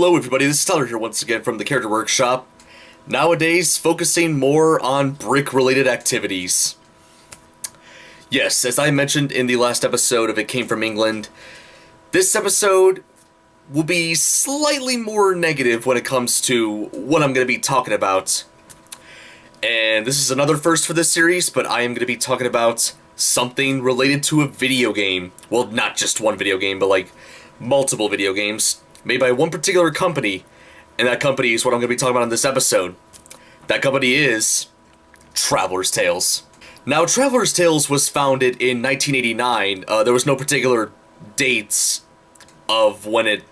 Hello everybody, this is Tyler here once again from the Character Workshop. Nowadays, focusing more on brick-related activities. Yes, as I mentioned in the last episode of It Came From England, this episode will be slightly more negative when it comes to what I'm going to be talking about. And this is another first for this series, but I am going to be talking about something related to a video game. Well, not just one video game, but like multiple video games made by one particular company, and that company is what I'm going to be talking about in this episode. That company is Traveler's Tales. Now, Traveler's Tales was founded in 1989. There was no particular dates of when it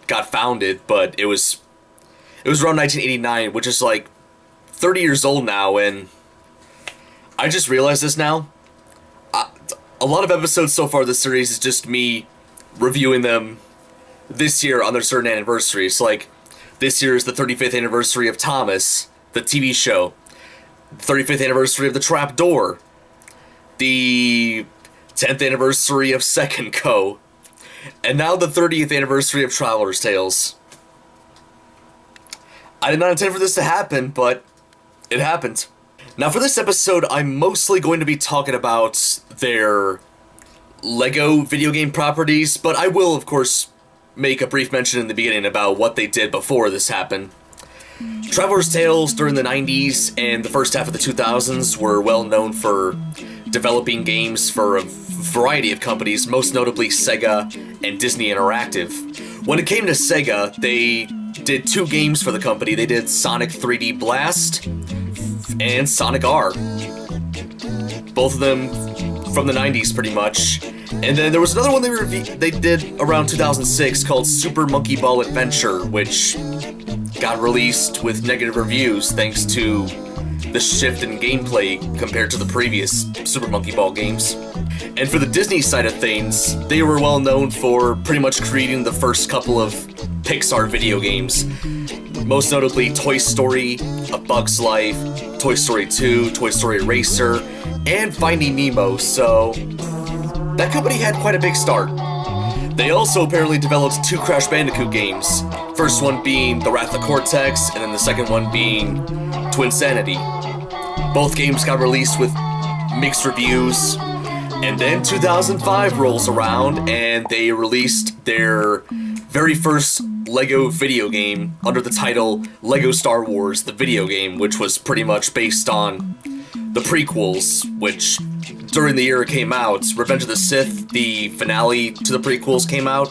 got founded, but it was around 1989, which is like 30 years old now, and I just realized this now. A lot of episodes so far this series is just me reviewing them this year on their certain anniversaries. Like, this year is the 35th anniversary of Thomas, the TV show. 35th anniversary of The Trapdoor. The 10th anniversary of Second Co. And now the 30th anniversary of Traveler's Tales. I did not intend for this to happen, but it happened. Now for this episode, I'm mostly going to be talking about their Lego video game properties, but I will, of course, make a brief mention in the beginning about what they did before this happened. Traveler's Tales during the 90s and the first half of the 2000s were well known for developing games for a variety of companies, most notably Sega and Disney Interactive. When it came to Sega, they did two games for the company. They did Sonic 3D Blast and Sonic R. Both of them from the 90s pretty much. And then there was another one they did around 2006 called Super Monkey Ball Adventure, which got released with negative reviews thanks to the shift in gameplay compared to the previous Super Monkey Ball games. And for the Disney side of things, they were well known for pretty much creating the first couple of Pixar video games. Most notably Toy Story, A Bug's Life, Toy Story 2, Toy Story Racer, and Finding Nemo, so that company had quite a big start. They also apparently developed two Crash Bandicoot games, first one being The Wrath of Cortex, and then the second one being Twinsanity. Both games got released with mixed reviews, and then 2005 rolls around and they released their very first Lego video game under the title Lego Star Wars, the video game, which was pretty much based on the prequels, which during the year it came out, Revenge of the Sith, the finale to the prequels, came out,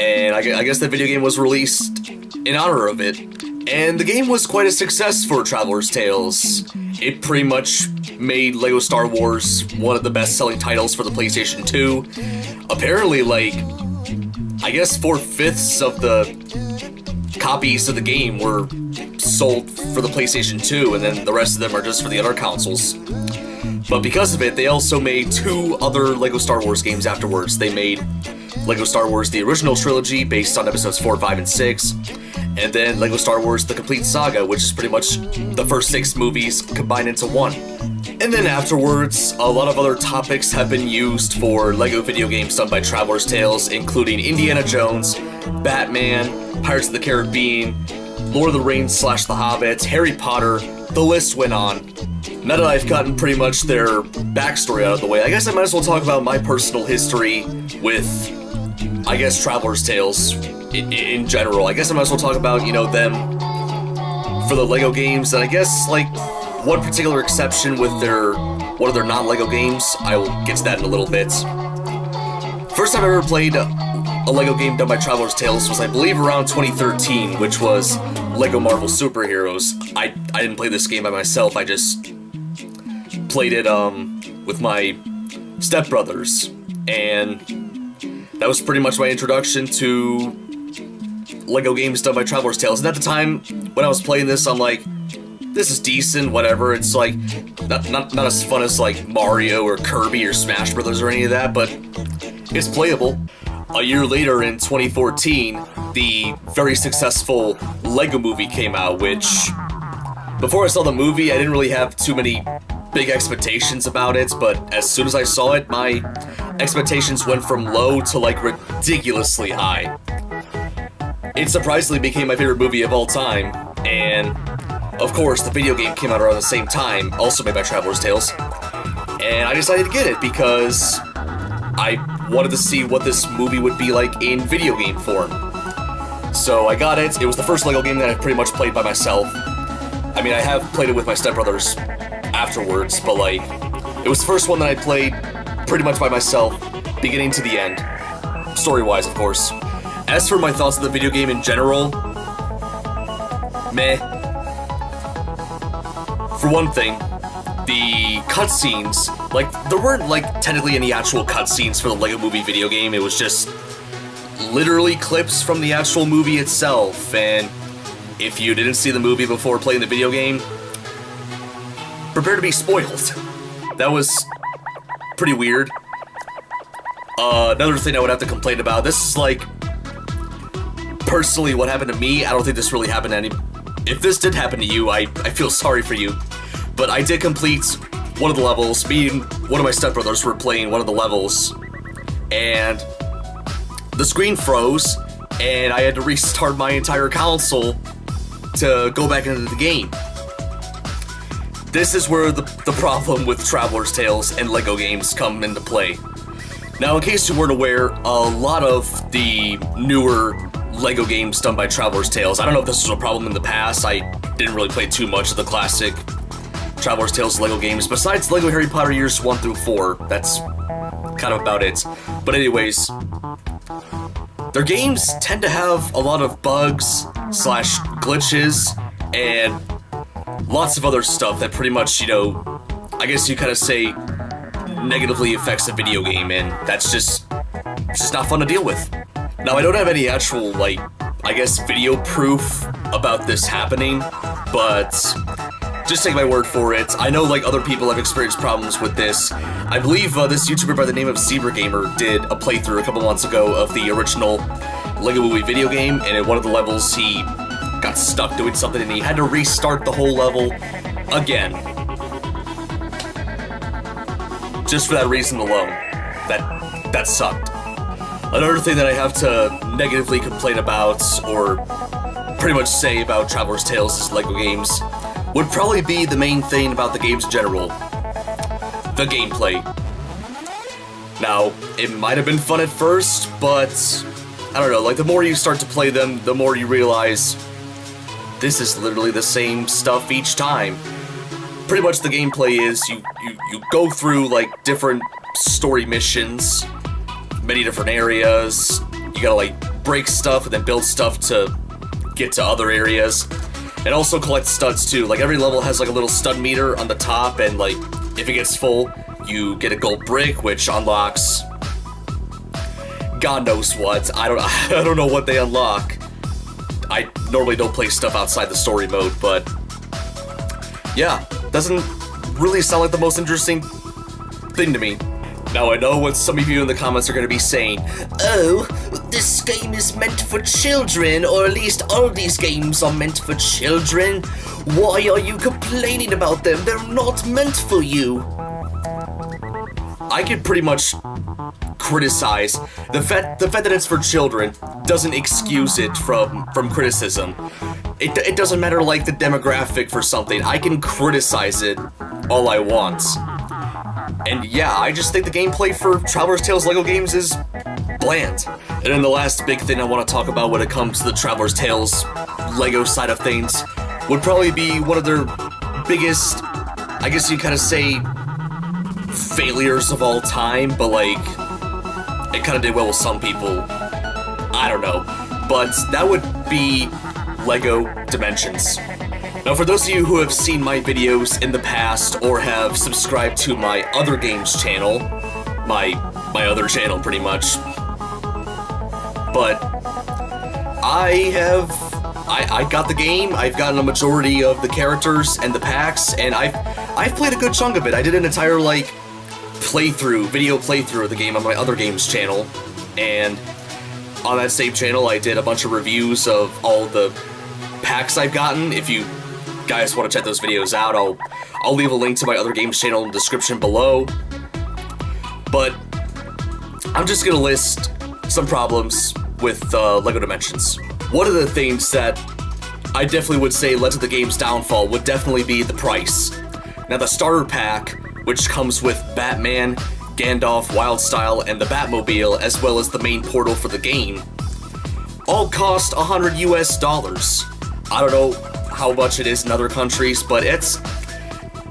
and I guess the video game was released in honor of it. And the game was quite a success for Traveler's Tales. It pretty much made Lego Star Wars one of the best-selling titles for the PlayStation 2. Apparently, like, I guess 4/5 of the copies of the game were sold for the PlayStation 2, and then the rest of them are just for the other consoles. But because of it, they also made two other Lego Star Wars games afterwards. They made Lego Star Wars The Original Trilogy, based on episodes 4, 5, and 6, and then Lego Star Wars The Complete Saga, which is pretty much the first 6 movies combined into one. And then afterwards, a lot of other topics have been used for Lego video games done by Traveler's Tales, including Indiana Jones, Batman, Pirates of the Caribbean, Lord of the Rings / The Hobbit, Harry Potter, the list went on. Now that I've gotten pretty much their backstory out of the way, I guess I might as well talk about my personal history with, I guess, Traveler's Tales in general. I guess I might as well talk about, them for the Lego games, and I guess, like, one particular exception with one of their non-Lego games. I will get to that in a little bit. First time I ever played a Lego game done by Traveler's Tales was, I believe, around 2013, which was Lego Marvel Superheroes. I didn't play this game by myself, I just played it with my stepbrothers, and that was pretty much my introduction to Lego games done by Traveler's Tales. And at the time, when I was playing this, I'm like, this is decent, whatever. It's like, not as fun as like Mario or Kirby or Smash Brothers or any of that, but it's playable. A year later, in 2014, the very successful Lego Movie came out, which, before I saw the movie, I didn't really have too many big expectations about it, but as soon as I saw it, my expectations went from low to like ridiculously high. It surprisingly became my favorite movie of all time, and of course the video game came out around the same time, also made by Traveler's Tales, and I decided to get it because I wanted to see what this movie would be like in video game form. So I got it. It was the first LEGO game that I pretty much played by myself. I mean, I have played it with my stepbrothers afterwards, but like, it was the first one that I played pretty much by myself, beginning to the end. Story-wise, of course. As for my thoughts on the video game in general, meh. For one thing, the cutscenes, like, there weren't, like, technically any actual cutscenes for the LEGO Movie video game. It was just literally clips from the actual movie itself, and if you didn't see the movie before playing the video game, prepare to be spoiled. That was pretty weird. Another thing I would have to complain about, this is, like, personally what happened to me. I don't think this really happened to any... If this did happen to you, I feel sorry for you. But I did complete one of the levels. Me and one of my stepbrothers were playing one of the levels, and the screen froze, and I had to restart my entire console to go back into the game. This is where the problem with Traveler's Tales and LEGO games come into play. Now, in case you weren't aware, a lot of the newer LEGO games done by Traveler's Tales, I don't know if this was a problem in the past, I didn't really play too much of the classic Traveler's Tales LEGO games, besides LEGO Harry Potter Years 1 through 4, that's kind of about it. But anyways, their games tend to have a lot of bugs, slash glitches, and lots of other stuff that pretty much, you know, I guess you kind of say negatively affects the video game, and that's just, it's just not fun to deal with. Now, I don't have any actual, like, I guess video proof about this happening, but just take my word for it. I know, like, other people have experienced problems with this. I believe this YouTuber by the name of Zebra Gamer did a playthrough a couple months ago of the original LEGO Movie video game, and in one of the levels he got stuck doing something and he had to restart the whole level again. Just for that reason alone. That sucked. Another thing that I have to negatively complain about, or pretty much say about Traveler's Tales' LEGO games, would probably be the main thing about the games in general. The gameplay. Now, it might have been fun at first, but I don't know, like, the more you start to play them, the more you realize this is literally the same stuff each time. Pretty much the gameplay is you go through, like, different story missions, many different areas. You gotta, like, break stuff and then build stuff to get to other areas. And also collect studs too. Like, every level has, like, a little stud meter on the top, and, like, if it gets full, you get a gold brick, which unlocks God knows what. I don't know what they unlock. I normally don't play stuff outside the story mode, but yeah, doesn't really sound like the most interesting thing to me. Now, I know what some of you in the comments are going to be saying. Oh, this game is meant for children, or at least all these games are meant for children. Why are you complaining about them? They're not meant for you. I can pretty much criticize. The fact that it's for children doesn't excuse it from criticism. It doesn't matter, like, the demographic for something. I can criticize it all I want. And yeah, I just think the gameplay for Traveler's Tales LEGO games is bland. And then the last big thing I want to talk about when it comes to the Traveler's Tales LEGO side of things would probably be one of their biggest, I guess you kind of say, failures of all time, but, like, it kind of did well with some people. I don't know. But that would be LEGO Dimensions. Now, for those of you who have seen my videos in the past or have subscribed to my other games channel, my other channel pretty much, but I got the game, I've gotten a majority of the characters and the packs, and I've played a good chunk of it. I did an entire, like, video playthrough of the game on my other games channel, and on that same channel I did a bunch of reviews of all the packs I've gotten. If you guys want to check those videos out, I'll leave a link to my other games channel in the description below. But I'm just gonna list some problems with LEGO Dimensions. One of the things that I definitely would say led to the game's downfall would definitely be the price. Now, the starter pack, which comes with Batman, Gandalf, Wildstyle, and the Batmobile, as well as the main portal for the game, all cost $100 US. I don't know how much it is in other countries, but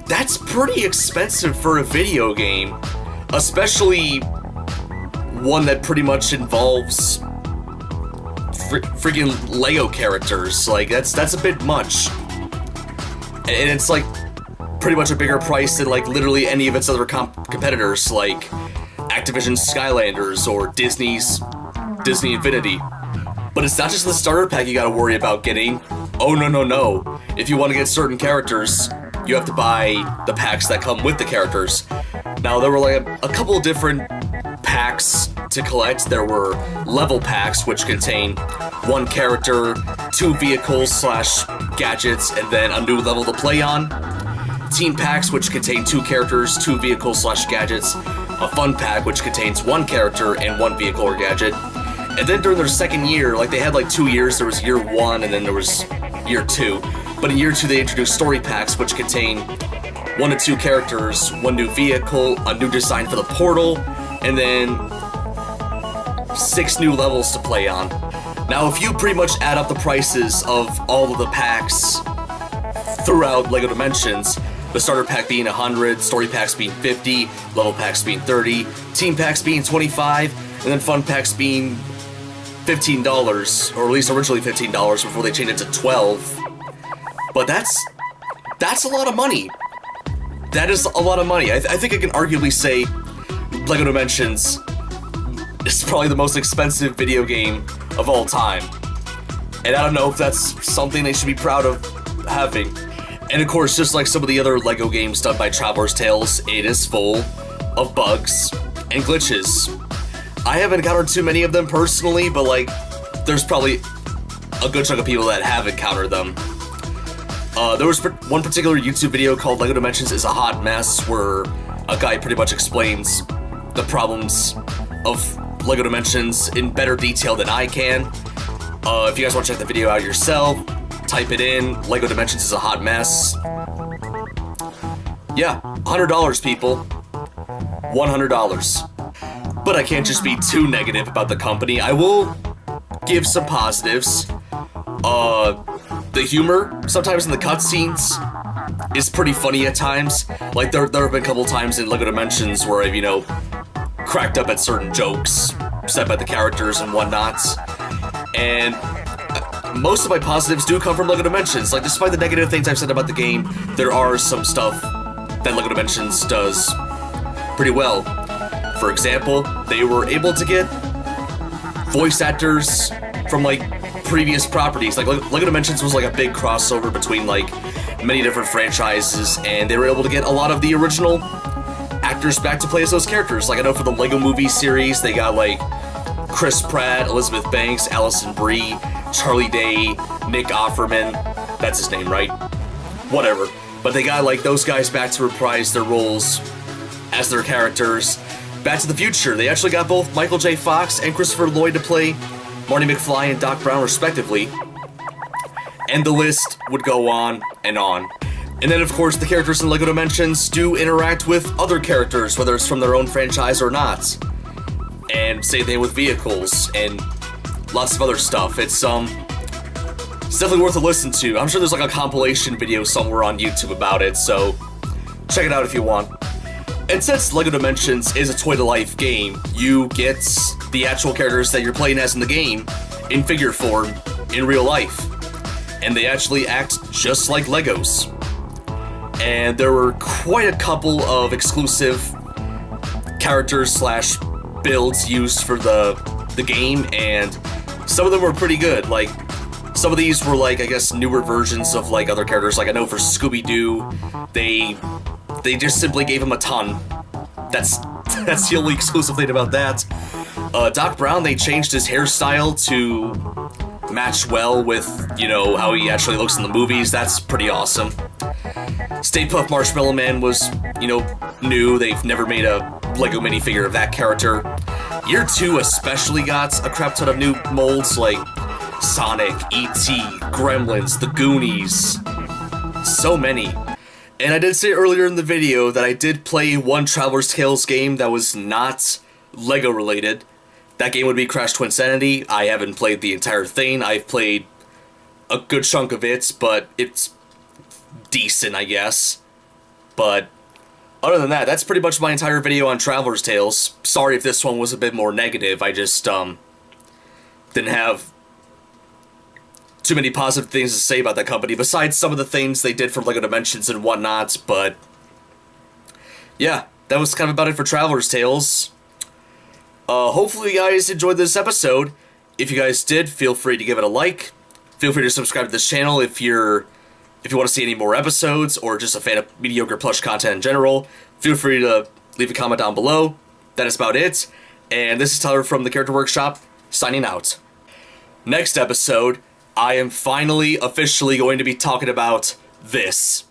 that's pretty expensive for a video game, especially one that pretty much involves freaking Lego characters. Like, that's a bit much, and it's like pretty much a bigger price than like literally any of its other competitors, like Activision's Skylanders or Disney's Disney Infinity. But it's not just the starter pack you gotta worry about getting. Oh, no. If you want to get certain characters, you have to buy the packs that come with the characters. Now, there were like a couple of different packs to collect. There were level packs, which contain one character, 2 vehicles/gadgets, and then a new level to play on. Team packs, which contain 2 characters, 2 vehicles/gadgets. A fun pack, which contains 1 character and 1 vehicle or gadget. And then during their second year, like they had like 2 years, there was year 1 and then there was year 2. But in year 2 they introduced story packs, which contain 1 to 2 characters, 1 new vehicle, a new design for the portal, and then 6 new levels to play on. Now, if you pretty much add up the prices of all of the packs throughout LEGO Dimensions, the starter pack being 100, story packs being 50, level packs being 30, team packs being 25, and then fun packs being $15, or at least originally $15 before they changed it to $12. But that's a lot of money. That is a lot of money. I think I can arguably say LEGO Dimensions is probably the most expensive video game of all time. And I don't know if that's something they should be proud of having. And of course, just like some of the other LEGO games done by Traveler's Tales, it is full of bugs and glitches. I haven't encountered too many of them personally, but like, there's probably a good chunk of people that have encountered them. There was one particular YouTube video called LEGO Dimensions is a Hot Mess, where a guy pretty much explains the problems of LEGO Dimensions in better detail than I can. If you guys want to check the video out yourself, type it in, LEGO Dimensions is a Hot Mess. Yeah, $100, people. $100. But I can't just be too negative about the company. I will give some positives. The humor, sometimes in the cutscenes, is pretty funny at times. Like, there have been a couple times in LEGO Dimensions where I've, cracked up at certain jokes said by the characters and whatnot. And most of my positives do come from LEGO Dimensions. Like, despite the negative things I've said about the game, there are some stuff that LEGO Dimensions does pretty well. For example, they were able to get voice actors from, like, previous properties. Like, LEGO Dimensions was, like, a big crossover between, like, many different franchises, and they were able to get a lot of the original actors back to play as those characters. Like, I know for the LEGO Movie series, they got, like, Chris Pratt, Elizabeth Banks, Alison Brie, Charlie Day, Nick Offerman. That's his name, right? Whatever. But they got, like, those guys back to reprise their roles as their characters. Back to the Future, they actually got both Michael J. Fox and Christopher Lloyd to play Marty McFly and Doc Brown, respectively. And the list would go on and on. And then, of course, the characters in LEGO Dimensions do interact with other characters, whether it's from their own franchise or not. And same thing with vehicles and lots of other stuff. It's definitely worth a listen to. I'm sure there's like a compilation video somewhere on YouTube about it, so check it out if you want. And since LEGO Dimensions is a toy-to-life game, you get the actual characters that you're playing as in the game in figure form in real life. And they actually act just like Legos. And there were quite a couple of exclusive characters/builds used for the game, and some of them were pretty good. Like, some of these were, like, I guess, newer versions of, like, other characters. Like, I know for Scooby-Doo, they just simply gave him a ton. That's the only exclusive thing about that. Doc Brown, they changed his hairstyle to match well with, how he actually looks in the movies. That's pretty awesome. Stay Puft Marshmallow Man was, new. They've never made a LEGO minifigure of that character. Year 2 especially got a crap ton of new molds, like Sonic, E.T., Gremlins, The Goonies. So many. And I did say earlier in the video that I did play one Traveler's Tales game that was not LEGO related. That game would be Crash Twinsanity. I haven't played the entire thing. I've played a good chunk of it, but it's decent, I guess. But other than that, that's pretty much my entire video on Traveler's Tales. Sorry if this one was a bit more negative. I just didn't have too many positive things to say about that company, besides some of the things they did for LEGO Dimensions and whatnot. But yeah, that was kind of about it for Traveler's Tales. Hopefully you guys enjoyed this episode. If you guys did, feel free to give it a like. Feel free to subscribe to this channel if you want to see any more episodes, or just a fan of mediocre plush content in general. Feel free to leave a comment down below. That is about it. And this is Tyler from the Character Workshop, signing out. Next episode, I am finally, officially going to be talking about this.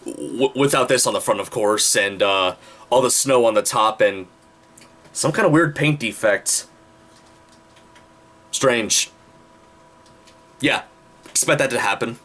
Without this on the front, of course, and all the snow on the top, and some kind of weird paint defect. Strange. Yeah, expect that to happen.